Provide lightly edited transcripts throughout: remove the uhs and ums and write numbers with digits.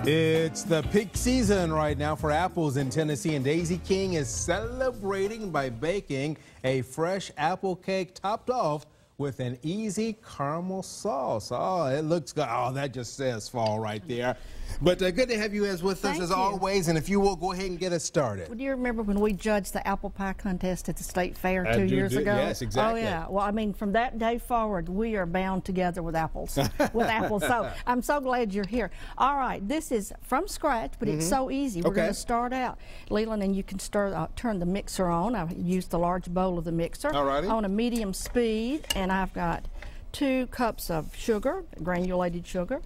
It's the peak season right now for apples in Tennessee, and Daisy King is celebrating by baking a fresh apple cake topped off with an easy caramel sauce. Oh, it looks good. Oh, that just says fall right there. But good to have you with us as always, and if you will, go ahead and get us started. Well, do you remember when we judged the apple pie contest at the state fair 2 years ago? Yes, exactly. Oh, yeah. Well, I mean, from that day forward, we are bound together with apples. So I'm so glad you're here. All right, this is from scratch, but it's so easy. We're going to start out, Leland, and you can turn the mixer on. I've used the large bowl of the mixer on a medium speed, and I've got 2 cups of sugar, granulated sugar,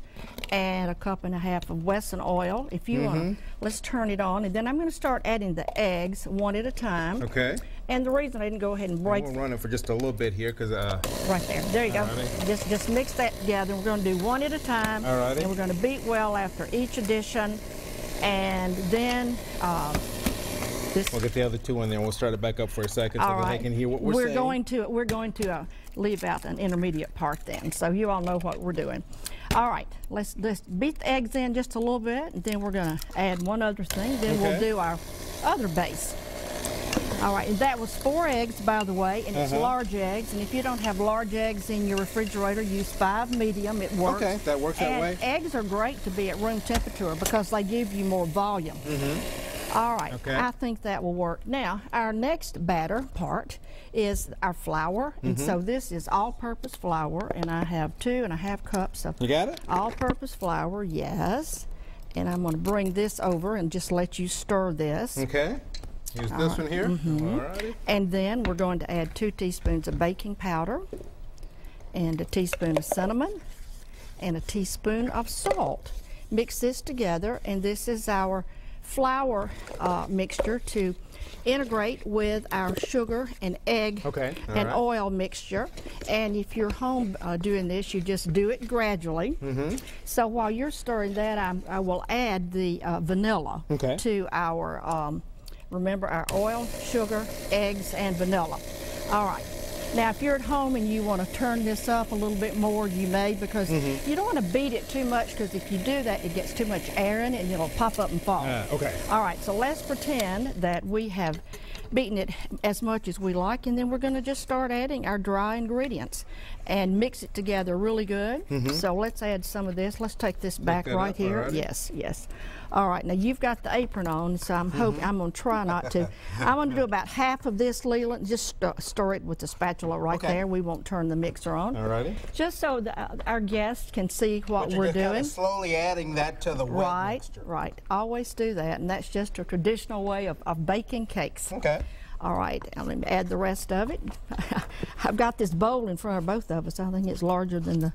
and 1.5 cups of Wesson oil. If you want, let's turn it on, and then I'm going to start adding the eggs one at a time. Okay. And the reason I didn't go ahead and break. We'll run it for just a little bit here, because right there. There you go. Just mix that together. We're going to do one at a time. Alrighty. And we're going to beat well after each addition, and then. We'll get the other 2 in there. We'll start it back up for a second so that they can hear what we're saying. We're going to leave out an intermediate part then, so you all know what we're doing. All right, let's beat the eggs in just a little bit, and then we're going to add one other thing. Then we'll do our other base. All right, and that was 4 eggs, by the way, and it's large eggs. And if you don't have large eggs in your refrigerator, use 5 medium. It works. Okay, that works that way. Eggs are great to be at room temperature because they give you more volume. All right, I think that will work. Now, our next batter part is our flour, and so this is all-purpose flour, and I have 2.5 cups of all-purpose flour, yes. And I'm going to bring this over and just let you stir this. Okay. Use this one here. Alrighty. And then we're going to add 2 teaspoons of baking powder, and a teaspoon of cinnamon, and a teaspoon of salt. Mix this together, and this is our flour mixture to integrate with our sugar and egg and oil mixture. And if you're home doing this, you just do it gradually. So while you're stirring that, I will add the vanilla to our, remember, our oil, sugar, eggs, and vanilla. All right. Now, if you're at home and you want to turn this up a little bit more, you may, because you don't want to beat it too much, because if you do that, it gets too much air in it and it'll pop up and fall. All right, so let's pretend that we have beaten it as much as we like, and then we're going to just start adding our dry ingredients and mix it together really good. So let's add some of this. Let's take this back right here. Yes, yes. All right, now you've got the apron on, so I'm hoping I'm going to try not to. I'm going to do about half of this, Leland. Just stir it with the spatula right there. We won't turn the mixer on. All righty. Just so our guests can see what we're doing. Kind of slowly adding that to the wet mixture. Right. Always do that, and that's just a traditional way of baking cakes. Okay. All right, and let me add the rest of it. I've got this bowl in front of both of us. I think it's larger than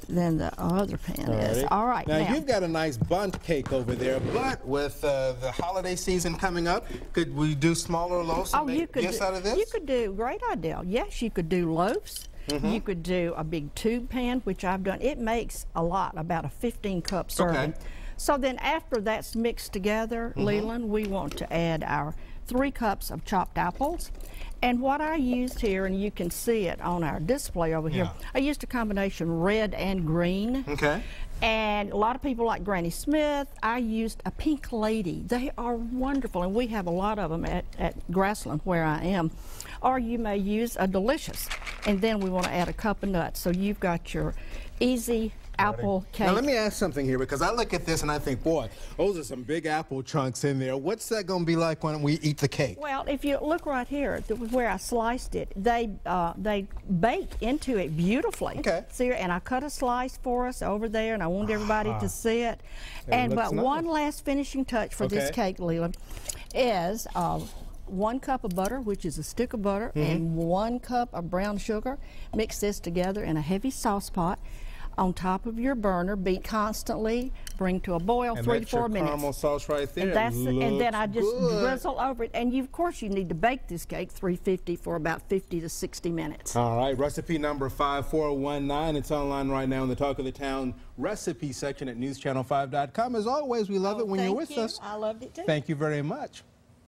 the other pan is. All right. Now, you've got a nice bundt cake over there, but with the holiday season coming up, could we do smaller loaves and make gifts out of this? You could do, great idea. Yes, you could do loaves. You could do a big tube pan, which I've done. It makes a lot, about a 15-cup serving. So then after that's mixed together, Leland, we want to add our 3 cups of chopped apples. And what I used here, and you can see it on our display over here, I used a combination red and green. And a lot of people like Granny Smith. I used a Pink Lady. They are wonderful, and we have a lot of them at Grassland where I am. Or you may use a Delicious. And then we want to add a cup of nuts. So you've got your easy apple cake. Now let me ask something here, because I look at this and I think, boy, those are some big apple chunks in there. What's that going to be like when we eat the cake? Well, if you look right here where I sliced it, they bake into it beautifully. See, and I cut a slice for us over there, and I wanted everybody to see it. But one last finishing touch for this cake, Leland, is 1 cup of butter, which is a stick of butter, and 1 cup of brown sugar. Mix this together in a heavy sauce pot on top of your burner. Beat constantly, bring to a boil, 3 to 4 minutes. Caramel sauce right there. And then I just drizzle over it. And of course you need to bake this cake 350 for about 50 to 60 minutes. All right, recipe number 5419. It's online right now in the Talk of the Town recipe section at newschannel5.com. As always, we love it when you're with us. I loved it too. Thank you very much.